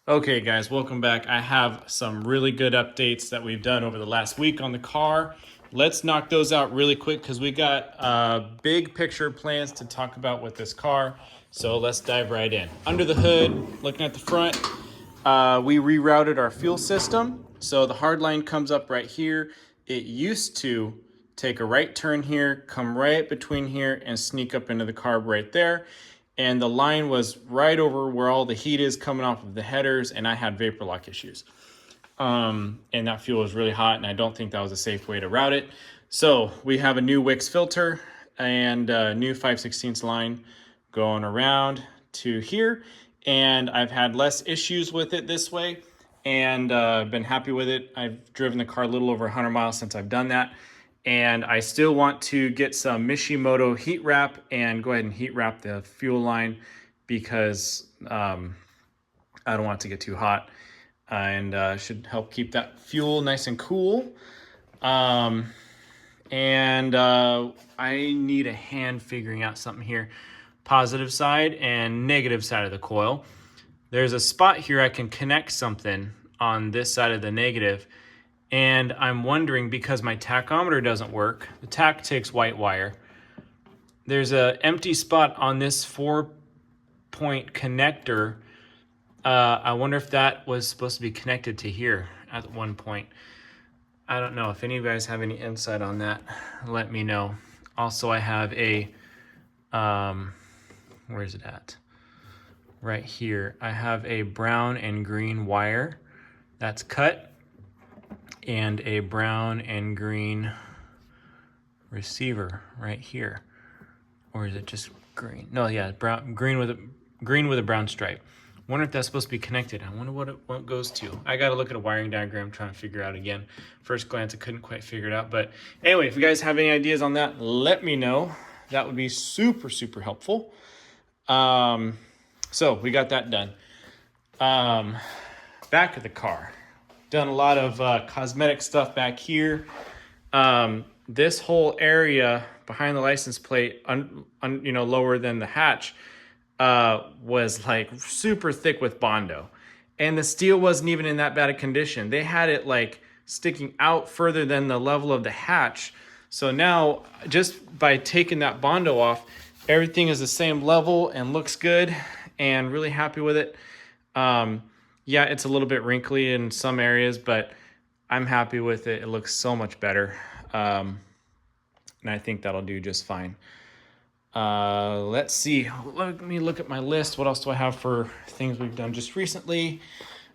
Okay, guys, welcome back. I have some really good updates that we've done over the last week on the car. Let's knock those out really quick because we got big picture plans to talk about with this car. So let's dive right in. Under the hood, looking at the front, we rerouted our fuel system. So the hard line comes up right here. It used to take a right turn here, come right between here, and sneak up into the carb right there. And the line was right over where all the heat is coming off of the headers, and I had vapor lock issues. And that fuel was really hot, and I don't think that was a safe way to route it. So we have a new Wix filter and a new 5/16 line going around to here, and I've had less issues with it this way, and been happy with it. I've driven the car a little over 100 miles since I've done that, and I still want to get some Mishimoto heat wrap and go ahead and heat wrap the fuel line because I don't want it to get too hot, and should help keep that fuel nice and cool. I need a hand figuring out something here. Positive side and negative side of the coil. There's a spot here I can connect something on this side of the negative, and I'm wondering, because my tachometer doesn't work, the tach takes white wire. There's an empty spot on this 4-point connector. I wonder if that was supposed to be connected to here at one point. I don't know. If any of you guys have any insight on that, let me know. Also, I have a, where is it at? Right here. I have a brown and green wire that's cut, and a brown and green receiver right here. Or is it just green? No, yeah, green with a brown stripe. Wonder if that's supposed to be connected. I wonder what it goes to. I got to look at a wiring diagram, trying to figure out again. First glance, I couldn't quite figure it out. But anyway, if you guys have any ideas on that, let me know. That would be super, super helpful. So we got that done. Back of the car. Done a lot of cosmetic stuff back here. This whole area behind the license plate, lower than the hatch, was like super thick with Bondo, and the steel wasn't even in that bad a condition. They had it like sticking out further than the level of the hatch. So now, just by taking that Bondo off, everything is the same level and looks good, and really happy with it. Yeah, it's a little bit wrinkly in some areas, but I'm happy with it. It looks so much better. And I think that'll do just fine. Let's see. Let me look at my list. What else do I have for things we've done just recently?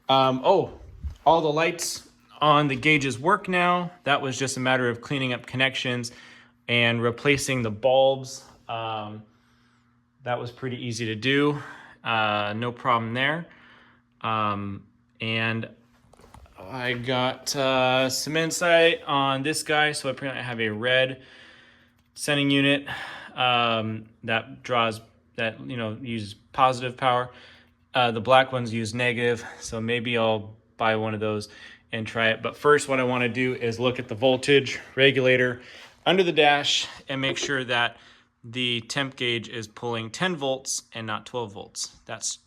All the lights on the gauges work now. That was just a matter of cleaning up connections and replacing the bulbs. That was pretty easy to do. No problem there. And I got some insight on this guy. So apparently I have a red sending unit that uses positive power. The black ones use negative, so maybe I'll buy one of those and try it. But first, what I want to do is look at the voltage regulator under the dash and make sure that the temp gauge is pulling 10 volts and not 12 volts. That's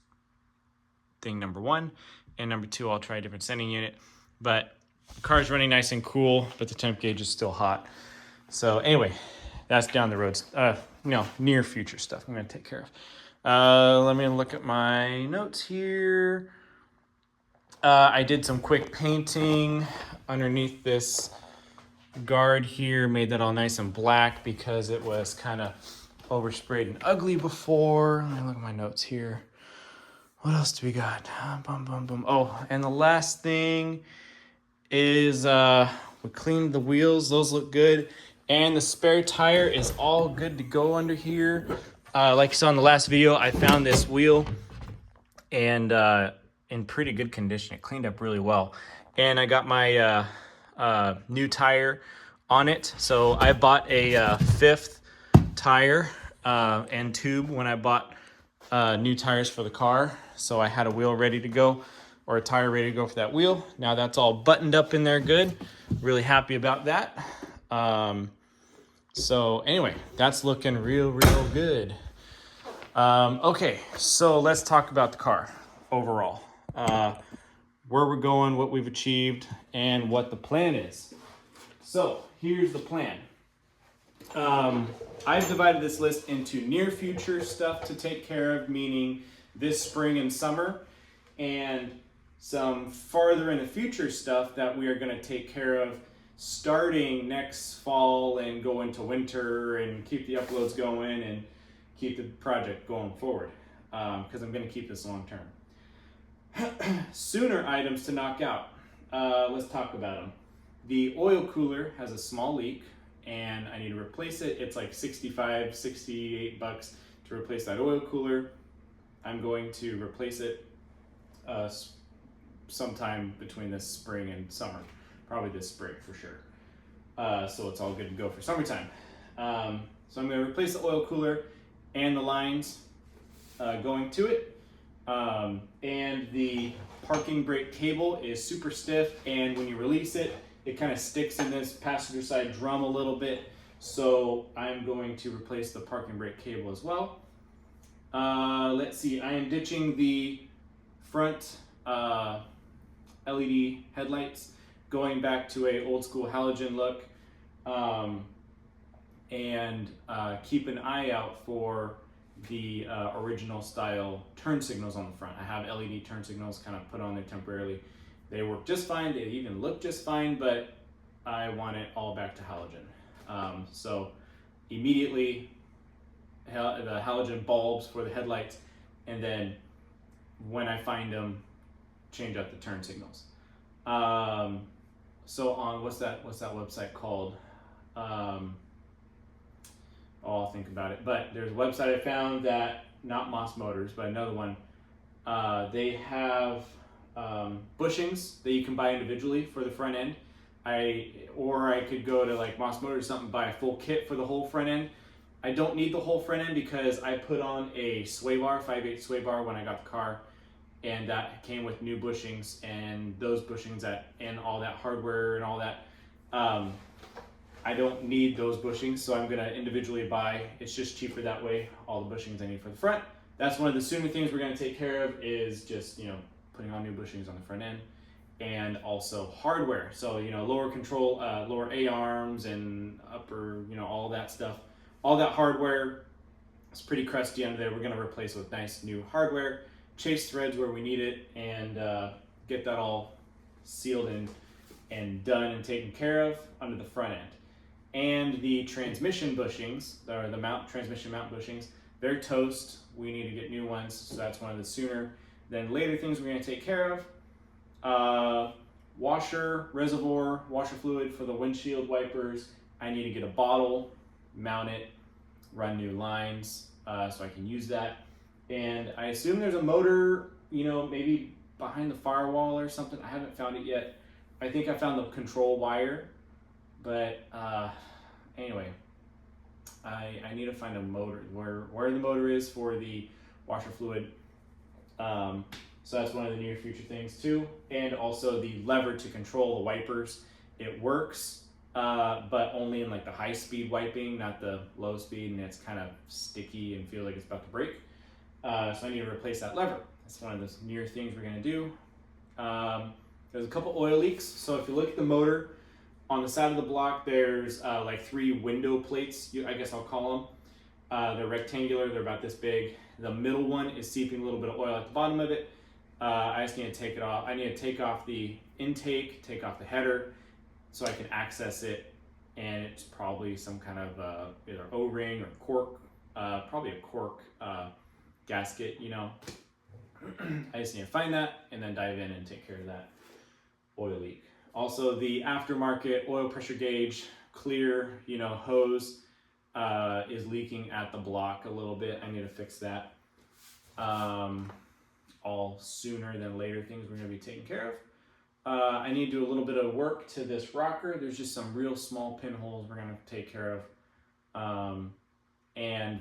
thing number one. And number two, I'll try a different sending unit. But the car's running nice and cool, but the temp gauge is still hot. So anyway, that's down the road. Near future stuff I'm going to take care of. Let me look at my notes here. I did some quick painting underneath this guard here. Made that all nice and black because it was kind of oversprayed and ugly before. Let me look at my notes here. What else do we got? Oh, and the last thing is we cleaned the wheels. Those look good. And the spare tire is all good to go under here. Like you saw in the last video, I found this wheel and in pretty good condition. It cleaned up really well. And I got my new tire on it. So I bought a fifth tire and tube when I bought new tires for the car. So I had a wheel ready to go, or a tire ready to go for that wheel. Now that's all buttoned up in there good. Really happy about that. So anyway, that's looking real good. Okay, so let's talk about the car overall. where we're going, what we've achieved, and what the plan is. So here's the plan. I've divided this list into near future stuff to take care of, meaning this spring and summer, and some farther in the future stuff that we are going to take care of starting next fall and go into winter and keep the uploads going and keep the project going forward, because I'm going to keep this long term. Sooner items to knock out. Let's talk about them. The oil cooler has a small leak and I need to replace it. It's like 65, 68 bucks to replace that oil cooler. I'm going to replace it sometime between this spring and summer, probably this spring for sure. So it's all good to go for summertime. So I'm going to replace the oil cooler and the lines going to it. And the parking brake cable is super stiff, and when you release it, it kind of sticks in this passenger side drum a little bit. So I'm going to replace the parking brake cable as well. Let's see, I am ditching the front LED headlights, going back to a old school halogen look, and keep an eye out for the original style turn signals on the front. I have LED turn signals kind of put on there temporarily. They work just fine, they even look just fine, but I want it all back to halogen. So immediately the halogen bulbs for the headlights, and then when I find them, change out the turn signals. So on, what's that website called? I'll think about it. But there's a website I found that, not Moss Motors, but another one. They have bushings that you can buy individually for the front end. Or I could go to like Moss Motors or something, buy a full kit for the whole front end. I don't need the whole front end because I put on a sway bar, 5/8 sway bar when I got the car, and that came with new bushings, and those bushings and all that hardware and all that. I don't need those bushings, so I'm going to individually buy. It's just cheaper that way, all the bushings I need for the front. That's one of the sooner things we're going to take care of, is just, putting on new bushings on the front end, and also hardware. So, lower control, lower A-arms and upper, all that stuff. All that hardware is pretty crusty under there. We're going to replace it with nice new hardware, chase threads where we need it, and get that all sealed and done and taken care of under the front end. And the transmission bushings, or the transmission mount bushings, they're toast. We need to get new ones, so that's one of the sooner than later things we're going to take care of. Washer, reservoir, washer fluid for the windshield wipers. I need to get a bottle, mount it, run new lines, so I can use that. And I assume there's a motor, maybe behind the firewall or something. I haven't found it yet. I think I found the control wire. But anyway, I need to find a motor, where the motor is for the washer fluid. So that's one of the near future things too. And also the lever to control the wipers. It works, but only in like the high speed wiping, not the low speed, and it's kind of sticky and feel like it's about to break. So I need to replace that lever. That's one of those near things we're gonna do. There's a couple oil leaks. So if you look at the motor, on the side of the block, there's like 3 window plates, I guess I'll call them. They're rectangular, they're about this big. The middle one is seeping a little bit of oil at the bottom of it. I just need to take it off. I need to take off the intake, take off the header, so I can access it. And it's probably some kind of either O-ring or cork, probably a cork gasket, I just need to find that and then dive in and take care of that oil leak. Also, the aftermarket oil pressure gauge, clear, hose is leaking at the block a little bit. I need to fix that. All sooner than later things we're going to be taking care of. I need to do a little bit of work to this rocker. There's just some real small pinholes we're going to take care of. And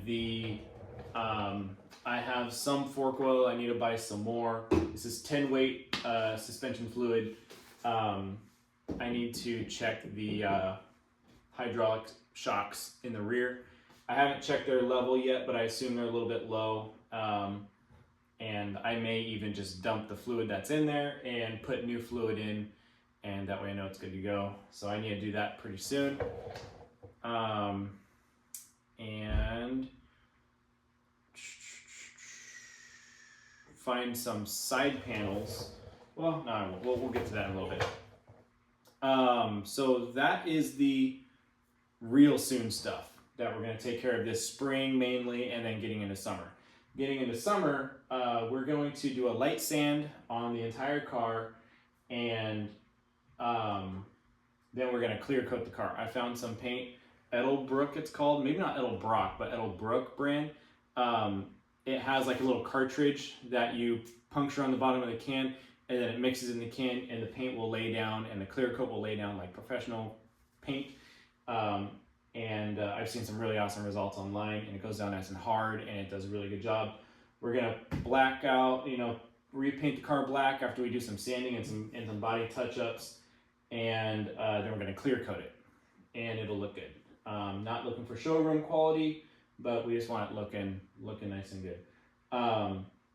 I have some fork oil. I need to buy some more. This is 10 weight suspension fluid. I need to check the hydraulic shocks in the rear. I haven't checked their level yet, but I assume they're a little bit low. and I may even just dump the fluid that's in there and put new fluid in, and that way I know it's good to go. So I need to do that pretty soon. And find some side panels. Well, no, I won't. We'll get to that in a little bit. So that is the real soon stuff that we're going to take care of this spring mainly, and then getting into summer. Getting into summer, we're going to do a light sand on the entire car, and then we're going to clear coat the car. I found some paint, Edelbrook it's called, maybe not Edelbrock, but Edelbrook brand. It has like a little cartridge that you puncture on the bottom of the can, and then it mixes in the can, and the paint will lay down, and the clear coat will lay down like professional paint. I've seen some really awesome results online, and it goes down nice and hard, and it does a really good job. We're gonna black out, repaint the car black after we do some sanding and some body touch-ups, and then we're gonna clear coat it, and it'll look good. Not looking for showroom quality, but we just want it looking nice and good.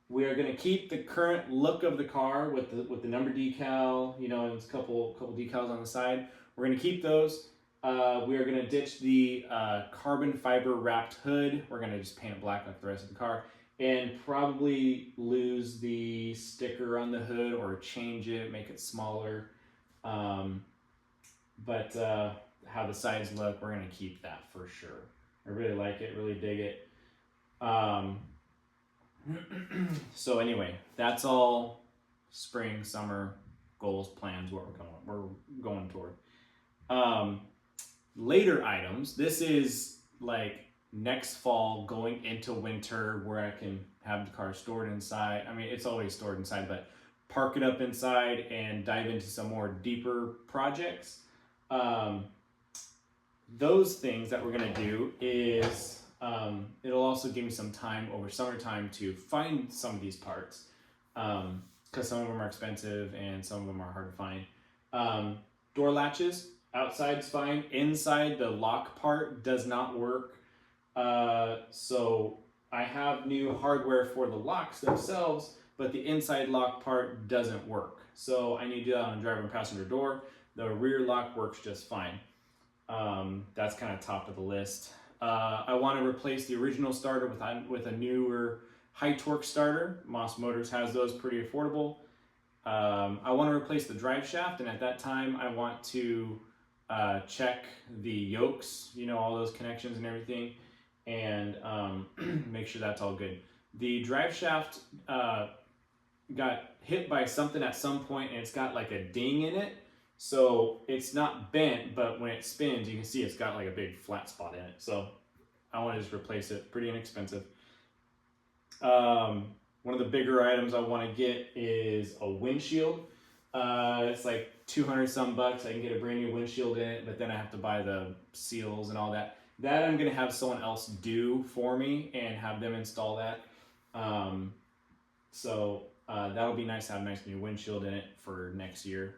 We are going to keep the current look of the car with the number decal, and a couple decals on the side. We're going to keep those. We are going to ditch the carbon fiber wrapped hood. We're going to just paint it black like the rest of the car, and probably lose the sticker on the hood or change it, make it smaller. But how the sides look, we're going to keep that for sure. I really like it, really dig it. So anyway, that's all spring, summer goals, plans, what we're going toward. Later items, this is like next fall going into winter, where I can have the car stored inside. I mean, it's always stored inside, but park it up inside and dive into some more deeper projects. Those things that we're gonna do is it'll also give me some time over summertime to find some of these parts, because some of them are expensive and some of them are hard to find. Door latches, outside's fine. Inside, the lock part does not work. So I have new hardware for the locks themselves, but the inside lock part doesn't work. So I need to do that on the driver and passenger door. The rear lock works just fine. That's kind of top of the list. I want to replace the original starter with a newer high torque starter. Moss Motors has those, pretty affordable. I want to replace the drive shaft, and at that time I want to check the yokes, all those connections and everything, and make sure that's all good. The drive shaft got hit by something at some point, and it's got like a ding in it. So it's not bent, but when it spins, you can see it's got like a big flat spot in it. So I want to just replace it. Pretty inexpensive. One of the bigger items I want to get is a windshield. It's like 200 some bucks. I can get a brand new windshield in it, but then I have to buy the seals and all that. That I'm going to have someone else do for me and have them install that. That'll be nice to have a nice new windshield in it for next year.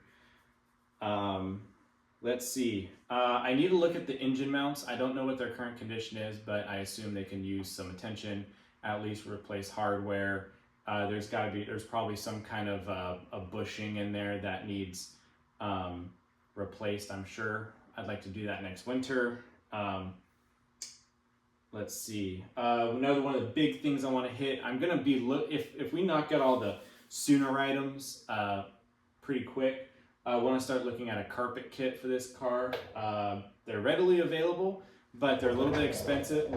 Let's see. I need to look at the engine mounts. I don't know what their current condition is, but I assume they can use some attention, at least replace hardware. There's probably some kind of a bushing in there that needs replaced, I'm sure. I'd like to do that next winter. Let's see. Another one of the big things I want to hit, I'm going to be, if we knock out all the sooner items pretty quick, I want to start looking at a carpet kit for this car. They're readily available, but they're a little bit expensive,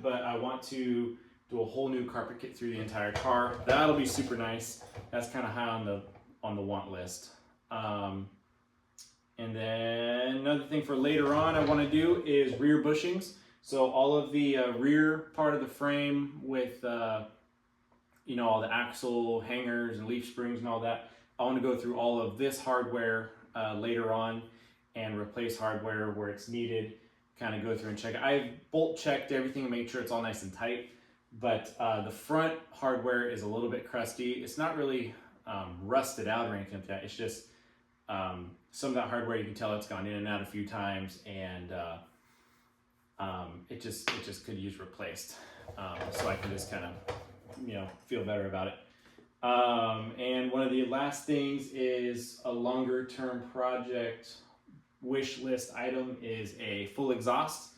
but I want to do a whole new carpet kit through the entire car. That'll be super nice. That's kind of high on the want list. And then another thing for later on I want to do is rear bushings. So all of the rear part of the frame with all the axle hangers and leaf springs and all that, I want to go through all of this hardware later on and replace hardware where it's needed, kind of go through and check it. I've bolt checked everything and made sure it's all nice and tight, but the front hardware is a little bit crusty. It's not really rusted out or anything like that. It's just some of that hardware, you can tell it's gone in and out a few times, and it just could use replaced. So I can just kind of feel better about it. And one of the last things is a longer term project wish list item is a full exhaust.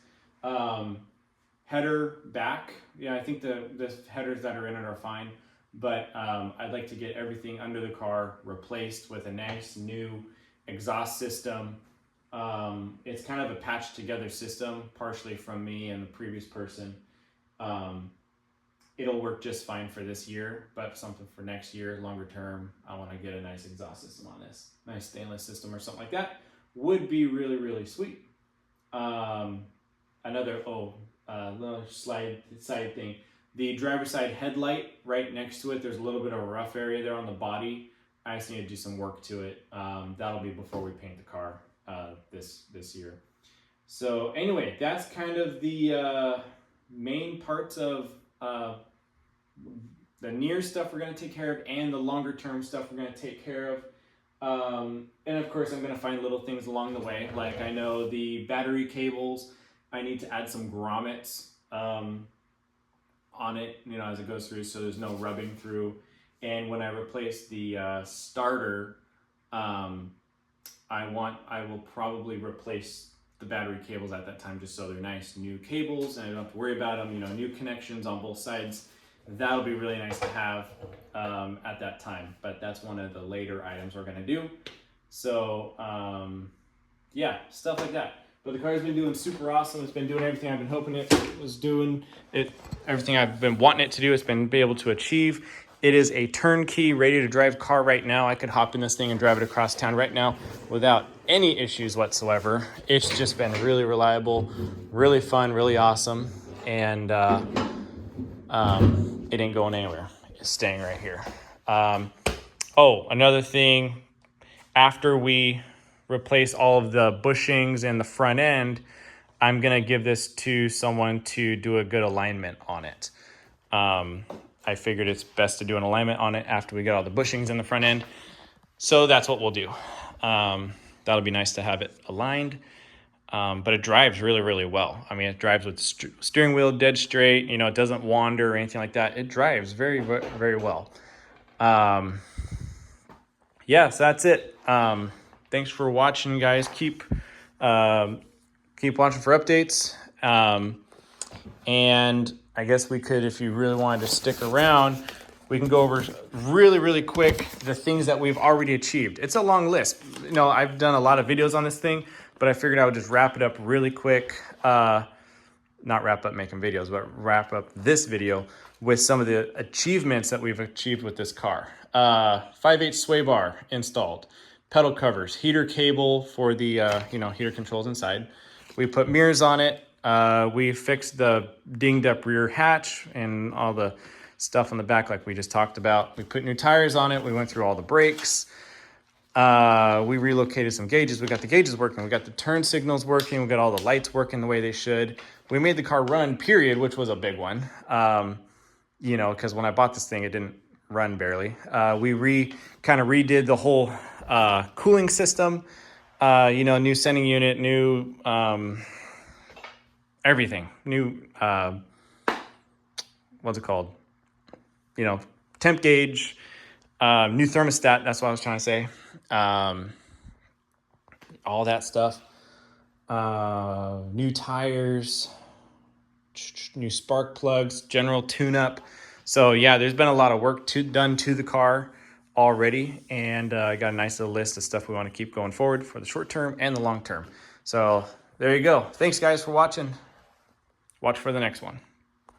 Header back. Yeah, I think the headers that are in it are fine, but I'd like to get everything under the car replaced with a nice new exhaust system. It's kind of a patched together system, partially from me and the previous person. It'll work just fine for this year, but something for next year, longer term, I want to get a nice exhaust system on this. Nice stainless system or something like that would be really, really sweet. Another little side thing. The driver's side headlight right next to it, there's a little bit of a rough area there on the body. I just need to do some work to it. That'll be before we paint the car this year. So anyway, that's kind of the main parts of the near stuff we're going to take care of and the longer term stuff we're going to take care of. And of course I'm going to find little things along the way. Like I know the battery cables, I need to add some grommets on it, as it goes through, so there's no rubbing through. And when I replace the starter, I will probably replace the battery cables at that time, just so they're nice new cables and I don't have to worry about them, new connections on both sides. That'll be really nice to have at that time, but that's one of the later items we're gonna do. So yeah, stuff like that. But the car's been doing super awesome. It's been doing everything I've been hoping it was doing. Everything I've been wanting it to do, it's been able to achieve. It is a turnkey, ready to drive car right now. I could hop in this thing and drive it across town right now without any issues whatsoever. It's just been really reliable, really fun, really awesome. And it ain't going anywhere. It's staying right here. Another thing, after we replace all of the bushings and the front end, I'm gonna give this to someone to do a good alignment on it. I figured it's best to do an alignment on it after we get all the bushings in the front end. So that's what we'll do. That'll be nice to have it aligned. But it drives really, really well. I mean, it drives with steering wheel dead straight. It doesn't wander or anything like that. It drives very, very well. Yeah, so that's it. Thanks for watching, guys. Keep watching for updates. And I guess we could, if you really wanted to stick around, we can go over really, really quick the things that we've already achieved. It's a long list. I've done a lot of videos on this thing, but I figured I would just wrap it up really quick. Not wrap up making videos, but wrap up this video with some of the achievements that we've achieved with this car. 5/8 sway bar installed, pedal covers, heater cable for the heater controls inside. We put mirrors on it. We fixed the dinged up rear hatch and all the stuff on the back like we just talked about. We put new tires on it. We went through all the brakes. We relocated some gauges. We got the gauges working. We got the turn signals working. We got all the lights working the way they should. We made the car run, period, which was a big one. Because when I bought this thing, it didn't run barely. We kind of redid the whole cooling system. New sending unit, new everything. New, what's it called? Temp gauge. New thermostat, that's what I was trying to say. All that stuff. New tires, new spark plugs, general tune-up. So yeah, there's been a lot of work done to the car already, and I got a nice little list of stuff we want to keep going forward for the short term and the long term. So there you go. Thanks guys for watching. Watch for the next one.